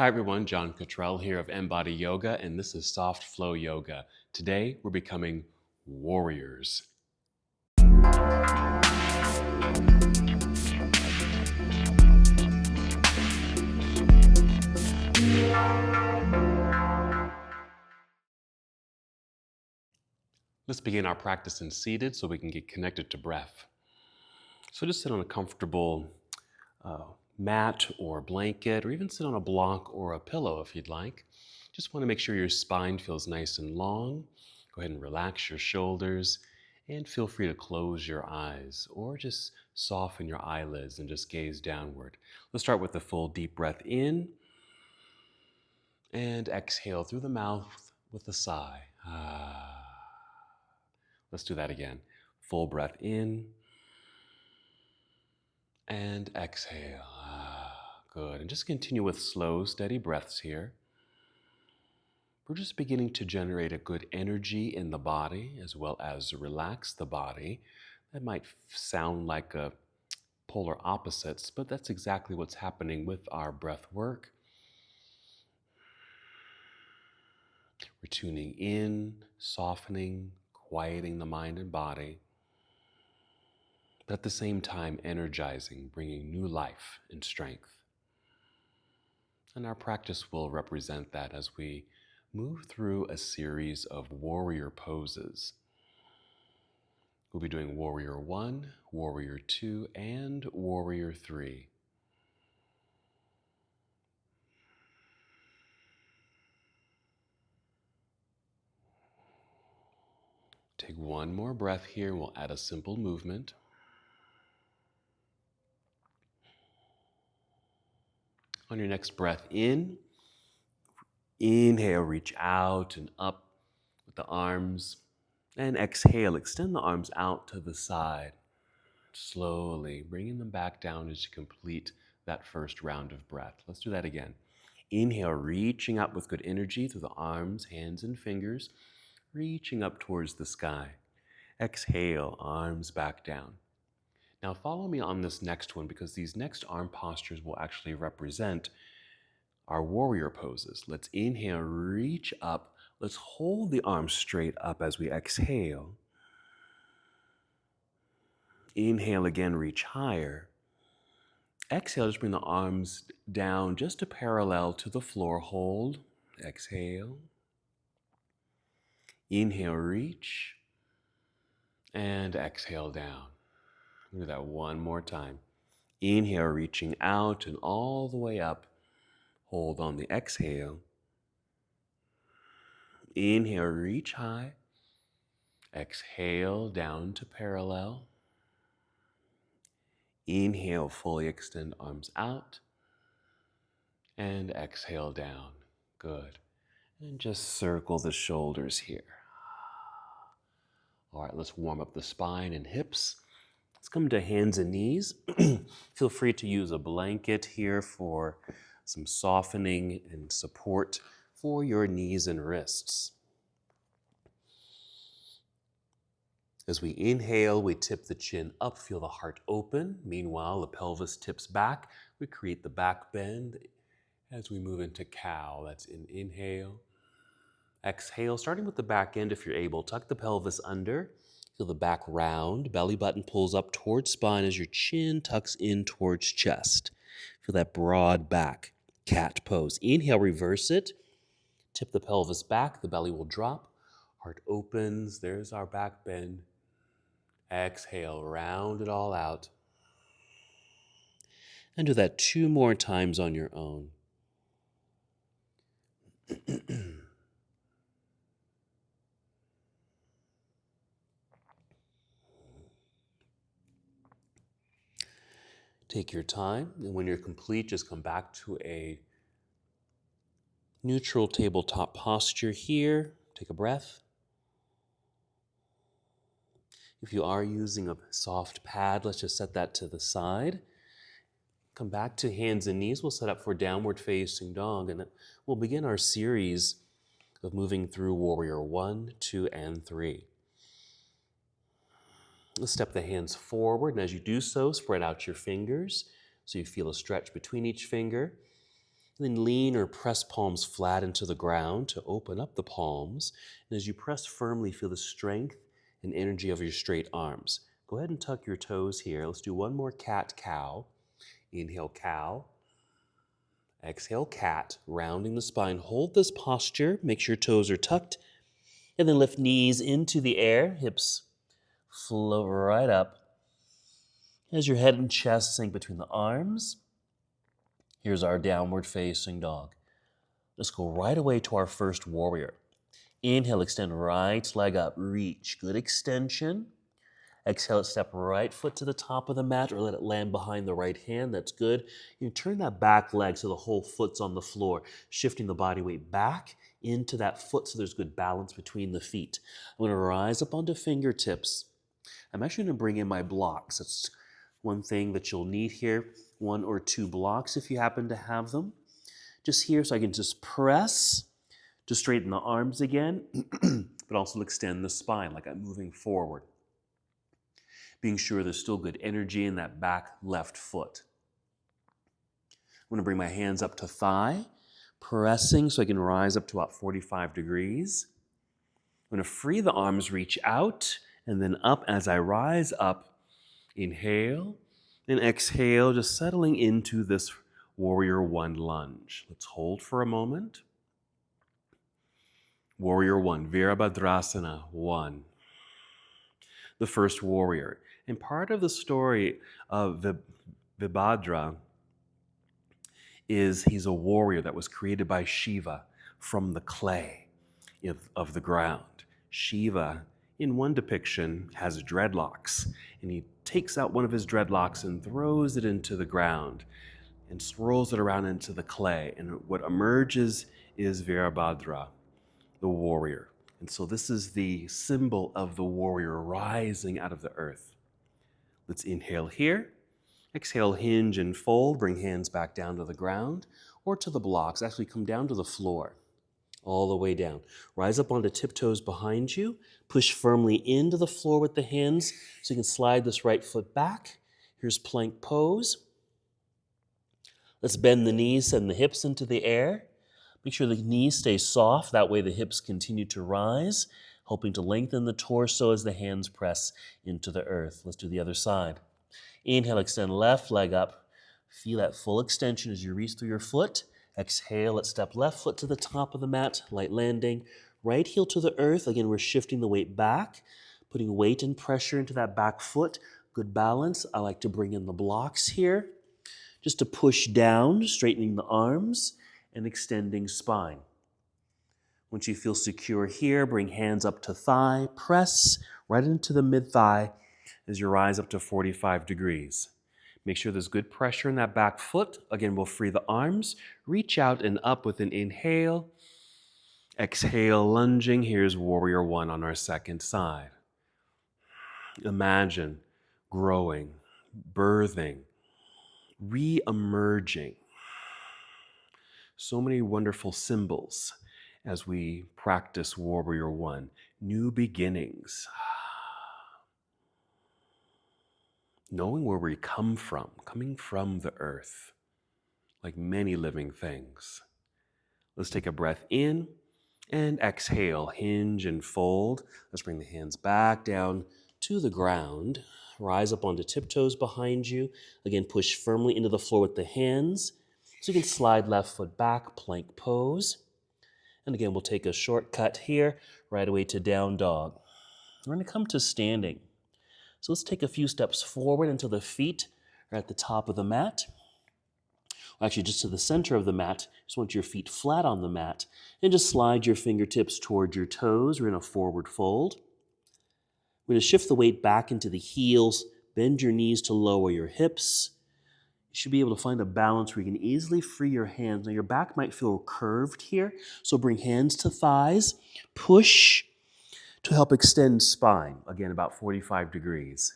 Hi everyone, John Cottrell here of MBODY Yoga, and this is Soft Flow Yoga. Today we're becoming warriors. Let's begin our practice in seated so we can get connected to breath. So just sit on a comfortable mat or blanket, or even sit on a block or a pillow if you'd like. Just want to make sure your spine feels nice and long. Go ahead and relax your shoulders, and feel free to close your eyes or just soften your eyelids and just gaze downward. Let's start with a full deep breath in and exhale through the mouth with a sigh. Let's do that again. Full breath in and exhale. Good. And just continue with slow, steady breaths here. We're just beginning to generate a good energy in the body as well as relax the body. That might sound like polar opposites, but that's exactly what's happening with our breath work. We're tuning in, softening, quieting the mind and body, but at the same time energizing, bringing new life and strength. And our practice will represent that as we move through a series of warrior poses. We'll be doing Warrior I, Warrior II, and Warrior III. Take one more breath here. We'll add a simple movement. On your next breath in, inhale, reach out and up with the arms. And exhale, extend the arms out to the side. Slowly bringing them back down as you complete that first round of breath. Let's do that again. Inhale, reaching up with good energy through the arms, hands, and fingers, reaching up towards the sky. Exhale, arms back down. Now follow me on this next one, because these next arm postures will actually represent our warrior poses. Let's inhale, reach up. Let's hold the arms straight up as we exhale. Inhale again, reach higher. Exhale, just bring the arms down just to parallel to the floor. Hold. Exhale. Inhale, reach. And exhale down. Do that one more time. Inhale, reaching out and all the way up. Hold on the exhale. Inhale, reach high. Exhale, down to parallel. Inhale, fully extend arms out. And exhale down. Good. And just circle the shoulders here. All right, let's warm up the spine and hips. Let's come to hands and knees. Feel free to use a blanket here for some softening and support for your knees and wrists. As we inhale, we tip the chin up, feel the heart open. Meanwhile, the pelvis tips back. We create the back bend as we move into cow. That's an inhale. Exhale, starting with the back end if you're able. Tuck the pelvis under. Feel the back round. Belly button pulls up towards spine as your chin tucks in towards chest. Feel that broad back. Cat pose. Inhale, reverse it. Tip the pelvis back. The belly will drop. Heart opens. There's our back bend. Exhale, round it all out. And do that 2 more times on your own. Take your time, and when you're complete, just come back to a neutral tabletop posture here. Take a breath. If you are using a soft pad, let's just set that to the side. Come back to hands and knees. We'll set up for downward facing dog, and we'll begin our series of moving through Warrior I, II, and III. Let's step the hands forward, and as you do so, spread out your fingers so you feel a stretch between each finger. Then lean or press palms flat into the ground to open up the palms. And as you press firmly, feel the strength and energy of your straight arms. Go ahead and tuck your toes here. Let's do one more cat-cow. Inhale, cow. Exhale, cat. Rounding the spine. Hold this posture. Make sure toes are tucked. And then lift knees into the air. Hips float right up. As your head and chest sink between the arms. Here's our downward facing dog. Let's go right away to our first warrior. Inhale, extend right leg up, reach. Good extension. Exhale, step right foot to the top of the mat or let it land behind the right hand. That's good. You can turn that back leg so the whole foot's on the floor, shifting the body weight back into that foot so there's good balance between the feet. I'm going to rise up onto fingertips. I'm actually going to bring in my blocks. That's one thing that you'll need here. 1 or 2 blocks if you happen to have them. Just here so I can just press to straighten the arms again, but also extend the spine like I'm moving forward. Being sure there's still good energy in that back left foot. I'm going to bring my hands up to thigh, pressing so I can rise up to about 45 degrees. I'm going to free the arms, reach out, and then up as I rise up. Inhale and exhale, just settling into this Warrior One lunge. Let's hold for a moment. Warrior One, Vīrabhadrāsana I. The first warrior. And part of the story of Vīrabhadra is he's a warrior that was created by Shiva from the clay of the ground. Shiva, in one depiction, has dreadlocks, and he takes out one of his dreadlocks and throws it into the ground and swirls it around into the clay. And what emerges is Vīrabhadra, the warrior. And so this is the symbol of the warrior rising out of the earth. Let's inhale here. Exhale, hinge and fold. Bring hands back down to the ground or to the blocks. Actually come down to the floor, all the way down. Rise up onto tiptoes behind you. Push firmly into the floor with the hands so you can slide this right foot back. Here's plank pose. Let's bend the knees, send the hips into the air. Make sure the knees stay soft. That way the hips continue to rise, helping to lengthen the torso as the hands press into the earth. Let's do the other side. Inhale, extend left leg up. Feel that full extension as you reach through your foot. Exhale, let's step left foot to the top of the mat, light landing. Right heel to the earth. Again, we're shifting the weight back, putting weight and pressure into that back foot. Good balance. I like to bring in the blocks here, just to push down, straightening the arms and extending spine. Once you feel secure here, bring hands up to thigh, press right into the mid-thigh as you rise up to 45 degrees. Make sure there's good pressure in that back foot. Again, we'll free the arms, reach out and up with an inhale. Exhale, lunging. Here's Warrior One on our second side. Imagine growing, birthing, re-emerging. So many wonderful symbols as we practice Warrior One. New beginnings. Knowing where we come from, coming from the earth, like many living things. Let's take a breath in and exhale. Hinge and fold. Let's bring the hands back down to the ground. Rise up onto tiptoes behind you. Again, push firmly into the floor with the hands. So you can slide left foot back, plank pose. And again, we'll take a shortcut here, right away to down dog. We're going to come to standing. So let's take a few steps forward until the feet are at the top of the mat. Or actually, just to the center of the mat. Just want your feet flat on the mat. And just slide your fingertips toward your toes. We're in a forward fold. We're going to shift the weight back into the heels. Bend your knees to lower your hips. You should be able to find a balance where you can easily free your hands. Now your back might feel curved here, so bring hands to thighs. Push to help extend spine, again about 45 degrees.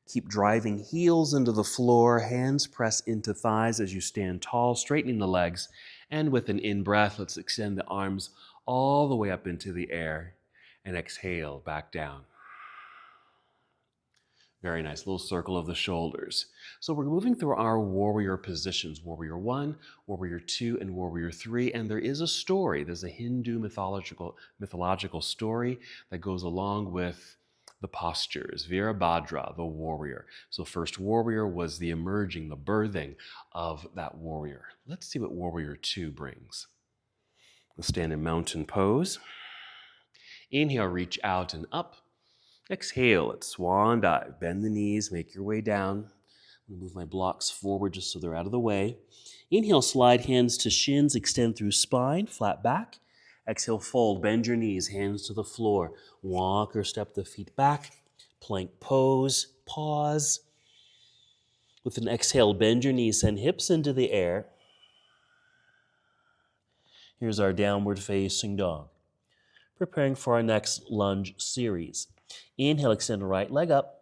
Keep driving heels into the floor, hands press into thighs as you stand tall, straightening the legs. And with an in-breath, let's extend the arms all the way up into the air and exhale back down. Very nice, little circle of the shoulders. So we're moving through our warrior positions, warrior one, warrior two, and warrior three. And there is a story, there's a Hindu mythological story that goes along with the postures. Vīrabhadrā, the warrior. So first warrior was the emerging, the birthing of that warrior. Let's see what warrior two brings. We'll stand in mountain pose. Inhale, reach out and up. Exhale, it's swan dive. Bend the knees, make your way down. I'm gonna move my blocks forward just so they're out of the way. Inhale, slide hands to shins, extend through spine, flat back. Exhale, fold, bend your knees, hands to the floor. Walk or step the feet back. Plank pose, pause. With an exhale, bend your knees, send hips into the air. Here's our downward facing dog. Preparing for our next lunge series. Inhale, extend the right leg up.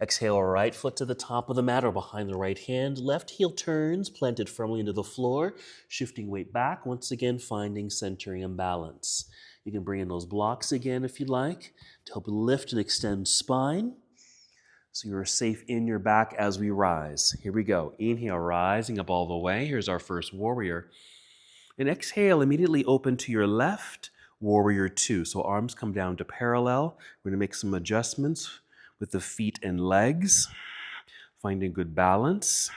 Exhale, right foot to the top of the mat or behind the right hand. Left heel turns, planted firmly into the floor, shifting weight back, once again finding centering and balance. You can bring in those blocks again if you'd like to help lift and extend spine so you're safe in your back as we rise. Here we go. Inhale, rising up all the way. Here's our first warrior. And exhale, immediately open to your left. Warrior two. So arms come down to parallel. We're going to make some adjustments with the feet and legs, finding good balance.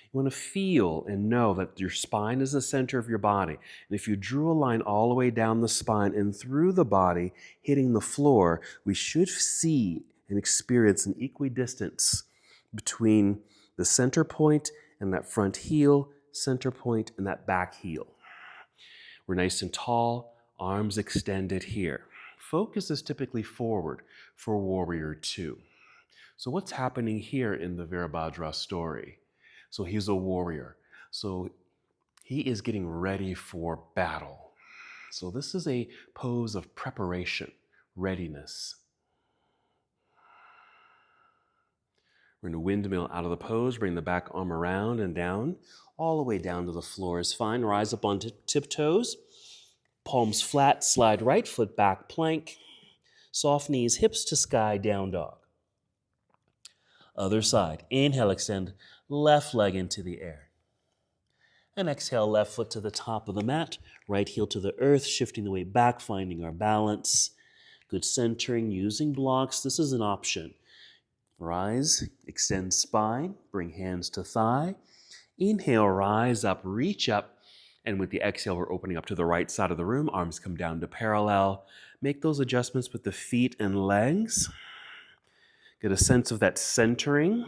You want to feel and know that your spine is the center of your body. And if you drew a line all the way down the spine and through the body, hitting the floor, we should see and experience an equidistance between the center point and that front heel, center point and that back heel. We're nice and tall. Arms extended here. Focus is typically forward for warrior two. So what's happening here in the Vīrabhadrā story? So he's a warrior. So he is getting ready for battle. So this is a pose of preparation, readiness. We're going to windmill out of the pose, bring the back arm around and down, all the way down to the floor is fine. Rise up on tiptoes. Palms flat, slide right foot back, plank. Soft knees, hips to sky, down dog. Other side. Inhale, extend left leg into the air. And exhale, left foot to the top of the mat, right heel to the earth, shifting the weight back, finding our balance. Good centering, using blocks. This is an option. Rise, extend spine, bring hands to thigh. Inhale, rise up, reach up. And with the exhale, we're opening up to the right side of the room. Arms come down to parallel. Make those adjustments with the feet and legs. Get a sense of that centering.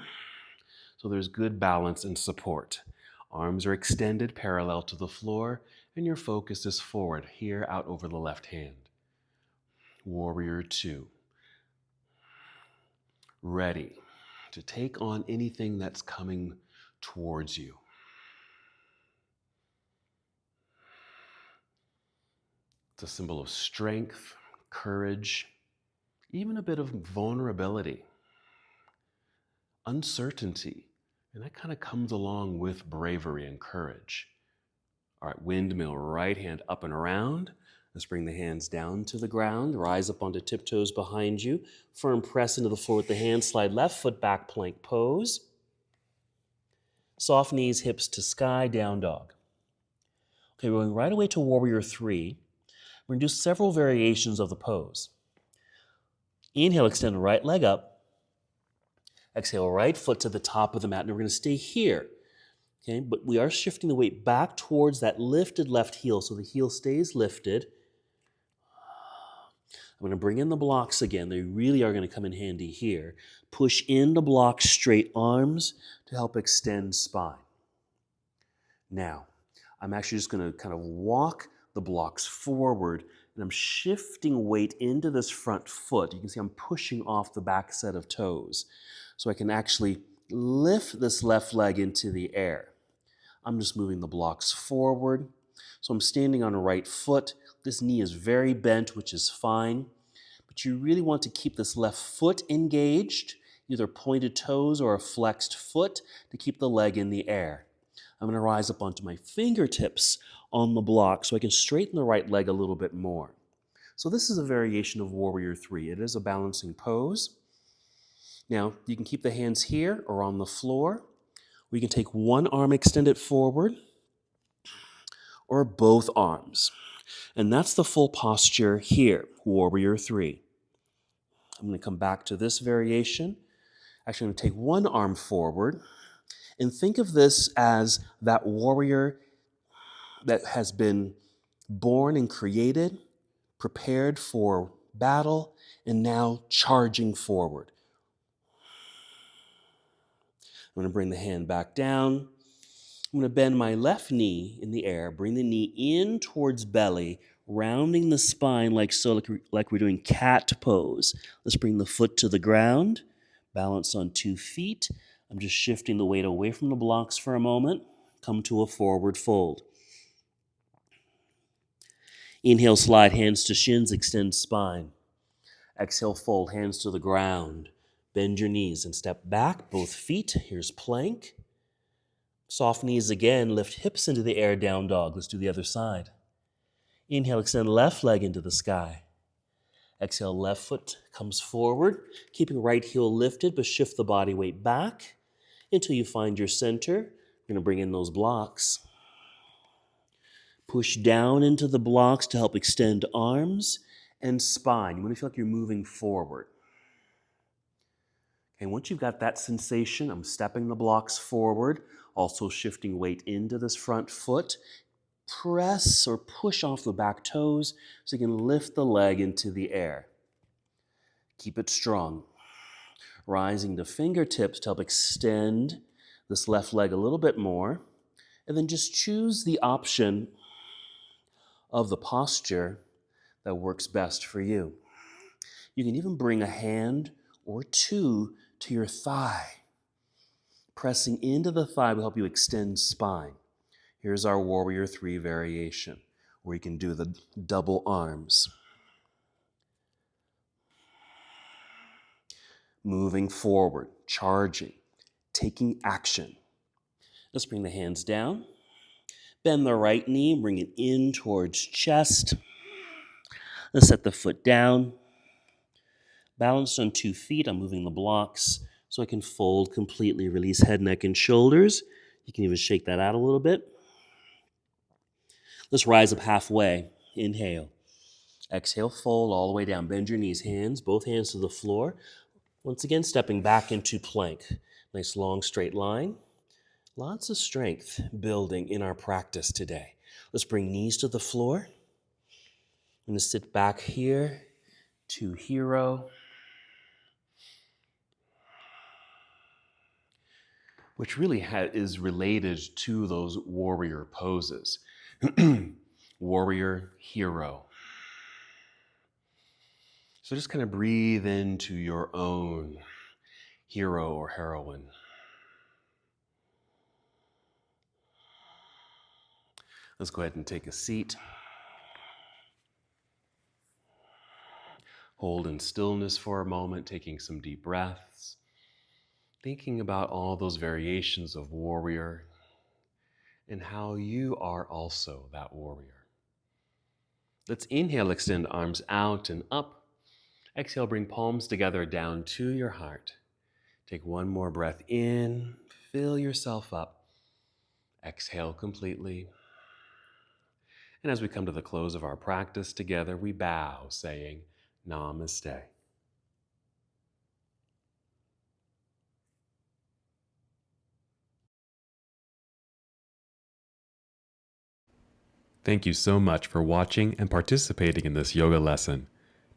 So there's good balance and support. Arms are extended parallel to the floor, and your focus is forward, here out over the left hand. Warrior two. Ready to take on anything that's coming towards you. It's a symbol of strength, courage, even a bit of vulnerability, uncertainty, and that kind of comes along with bravery and courage. All right, windmill, right hand up and around. Let's bring the hands down to the ground, rise up onto tiptoes behind you, firm press into the floor with the hands, slide left foot back, plank pose. Soft knees, hips to sky, down dog. Okay, we're going right away to warrior three. We're going to do several variations of the pose. Inhale, extend the right leg up. Exhale, right foot to the top of the mat. And we're going to stay here. Okay, but we are shifting the weight back towards that lifted left heel. So the heel stays lifted. I'm going to bring in the blocks again. They really are going to come in handy here. Push in the blocks, straight arms to help extend spine. Now, I'm actually just going to kind of walk the blocks forward, and I'm shifting weight into this front foot. You can see I'm pushing off the back set of toes. So I can actually lift this left leg into the air. I'm just moving the blocks forward. So I'm standing on the right foot. This knee is very bent, which is fine. But you really want to keep this left foot engaged, either pointed toes or a flexed foot, to keep the leg in the air. I'm going to rise up onto my fingertips on the block so I can straighten the right leg a little bit more. So this is a variation of warrior three. It is a balancing pose. Now, you can keep the hands here or on the floor. We can take one arm extended forward or both arms. And that's the full posture here, Warrior III. I'm going to come back to this variation. Actually, I'm going to take one arm forward and think of this as that warrior that has been born and created, prepared for battle, and now charging forward. I'm going to bring the hand back down. I'm going to bend my left knee in the air, bring the knee in towards belly, rounding the spine like so, like we're doing cat pose. Let's bring the foot to the ground, balance on 2 feet. I'm just shifting the weight away from the blocks for a moment. Come to a forward fold. Inhale, slide hands to shins, extend spine. Exhale, fold hands to the ground. Bend your knees and step back, both feet. Here's plank. Soft knees again, lift hips into the air, down dog. Let's do the other side. Inhale, extend left leg into the sky. Exhale, left foot comes forward, keeping right heel lifted, but shift the body weight back until you find your center. You're going to bring in those blocks. Push down into the blocks to help extend arms and spine. You want to feel like you're moving forward. Okay, once you've got that sensation, I'm stepping the blocks forward, also shifting weight into this front foot. Press or push off the back toes so you can lift the leg into the air. Keep it strong. Rising to fingertips to help extend this left leg a little bit more. And then just choose the option of the posture that works best for you. You can even bring a hand or two to your thigh. Pressing into the thigh will help you extend spine. Here's our Warrior III variation, where you can do the double arms. Moving forward, charging, taking action. Let's bring the hands down. Bend the right knee, bring it in towards chest. Let's set the foot down. Balanced on 2 feet, I'm moving the blocks so I can fold completely, release head, neck, and shoulders. You can even shake that out a little bit. Let's rise up halfway. Inhale. Exhale, fold all the way down. Bend your knees, both hands to the floor. Once again, stepping back into plank. Nice long straight line. Lots of strength building in our practice today. Let's bring knees to the floor. I'm going to sit back here to hero, which really is related to those warrior poses. Warrior, hero. So just kind of breathe into your own hero or heroine. Let's go ahead and take a seat. Hold in stillness for a moment, taking some deep breaths, thinking about all those variations of warrior and how you are also that warrior. Let's inhale, extend arms out and up. Exhale, bring palms together down to your heart. Take one more breath in, fill yourself up. Exhale completely. And as we come to the close of our practice together, we bow, saying, Namaste. Thank you so much for watching and participating in this yoga lesson.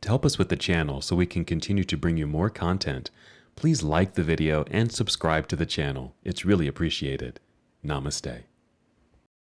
To help us with the channel so we can continue to bring you more content, please like the video and subscribe to the channel. It's really appreciated. Namaste.